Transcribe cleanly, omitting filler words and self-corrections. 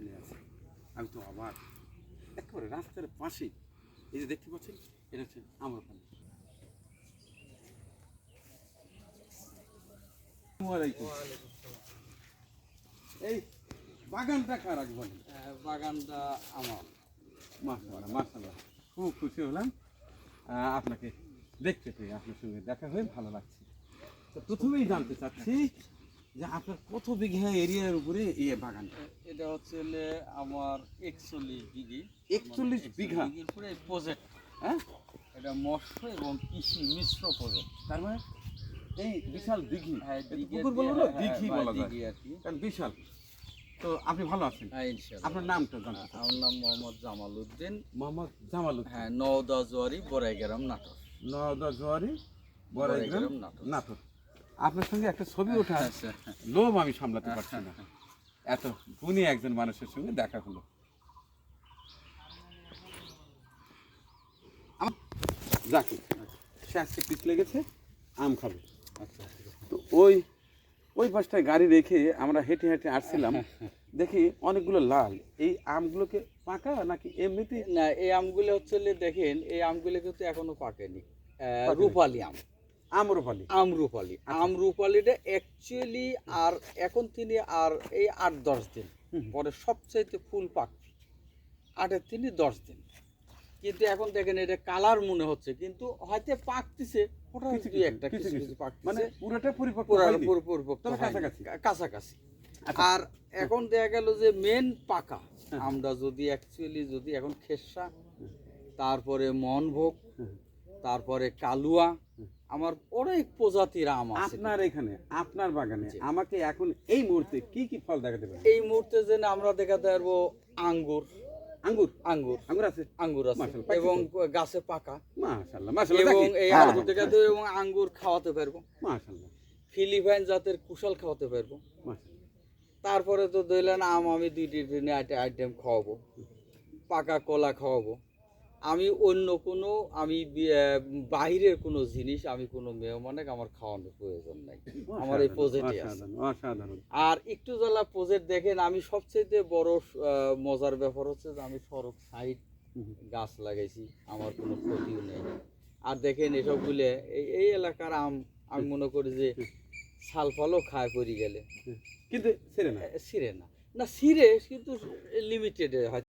চলে আসে। আমি তো আবার একেবারে রাস্তার পাশে, এই যে দেখতে পাচ্ছেন, এটা হচ্ছে আম্রপালি। এই বাগানটা কার আগে বলেন? বাগানটা আমার। মাশাআল্লাহ, মাশাআল্লাহ, খুব খুশি হলাম আপনাকে দেখতে পেয়ে। আপনার সঙ্গে দেখা হয়ে ভালো লাগছে। তো প্রথমেই জানতে চাচ্ছি যে আপনার কত বিঘা এরিয়ার উপরে এই বাগানটা? এটা হচ্ছে আমার 41 বিঘি। 41 বিঘা উপরে প্রজেক্ট। হ্যাঁ, এটা মৎস্য এবং কৃষি মিশ্র প্রজেক্ট। তার মানে এই বিশাল দিঘি, হ্যাঁ, পুকুর বলবো না, দিঘি বলা যায়, আর কি। কারণ বিশাল। তো আপনি ভালো আছেন? হ্যাঁ, ইনশাআল্লাহ। আপনার নামটা জানতে চাই। আমার নাম মোহাম্মদ জামাল উদ্দিন। মোহাম্মদ জামাল উদ্দিন। হ্যাঁ, নওদা জোয়ারি বড়াইগ্রাম নাটোর। নওদা জোয়ারি বড়াইগ্রাম নাটোর। আপনার সঙ্গে একটা ছবি ওঠা লোভ আমি সামলাতে পারছি না, এত গুণী একজন মানুষের সঙ্গে দেখা হলো। যাকে সে আজকে পিছ লেগেছে, আম খাবে। আচ্ছা, তো ওই পাশটায় গাড়ি রেখে আমরা হেঁটে হেঁটে আসছিলাম, দেখি অনেকগুলো লাল। এই আমগুলোকে পাকা নাকি এমনিতে? না, এই আমগুলো হচ্ছে দেখেন, এই আমগুলো কিন্তু এখনো পাকেনি। রূপালি আম, আম্রপালি। আমরুপালি। আমরুপালিটা অ্যাকচুয়ালি আর এখন তিনি আর এই 8-10 দিন পরে সবচাইতে ফুল পাকবে। 8-এর তিনি 10 দিন। কিন্তু এখন দেখেন এটা কালার মনে হচ্ছে, কিন্তু হয়তো পাকতেছে হঠাৎ কিছু দুই একটা কিছু কিছু পাকতেছে, মানে পুরোটা পরিপক্ক হয়নি, পরিপক্ক তবে হয়নি, কাছাকাছি। কাছাকাছি। আচ্ছা। আর এখন দেখা গেল যে মেন পাকা আমরা যদি অ্যাকচুয়ালি যদি এখন খেসা, তারপরে মনভোগ, তারপরে কালুয়া, আমার অনেক প্রজাতির আম আছে আপনার এখানে, আপনার বাগানে আমাকে এখন এই মুহূর্তে কি কি ফল দেখাতে পারেন? এই মুহূর্তে যে আমরা দেখাতে পারবো আঙ্গুর। আঙ্গুর? আঙ্গুর আঙ্গুর আছে, আঙ্গুর আছে মাশাআল্লাহ, পাইছি এবং তো। গাছে পাকা। মাশাআল্লাহ, মাশাআল্লাহ, এবং দেখি। এই হ্যাঁ, আঙ্গুর দেখাতে পারবো এবং আঙ্গুর খাওয়াতে পারবো। মাশাআল্লাহ, ফিলিপাইন জাতের কুশাল খাওয়াতে পারবো। মাশাআল্লাহ। তারপরে তো ধরলেন আম আমি 2টি আইটেম খাওয়াবো, পাকা কলা খাওয়াবো। আমি অন্য কোনো বাহিরের কোনো জিনিস আমি কোনো মেহমানে আমার খাওয়ানোর প্রয়োজন নাই। আমার এই প্রজেক্টই আছে। অসাধারণ, অসাধারণ। আর একটু জ্বালা প্রজেক্ট দেখেন, আমি সবচেয়ে বড় মজার ব্যাপার হচ্ছে যে আমি সড়ক সাইড গাছ লাগাইছি, আমার কোনো ক্ষতিও নেই। আর দেখেন এসবগুলো এই এলাকার আম আমি মনে করি যে ছাল ফলও খায় পড়ি গেলে, কিন্তু ছেড়ে না। ছিঁড়ে না, না ছিঁড়ে কিন্তু লিমিটেড হয়।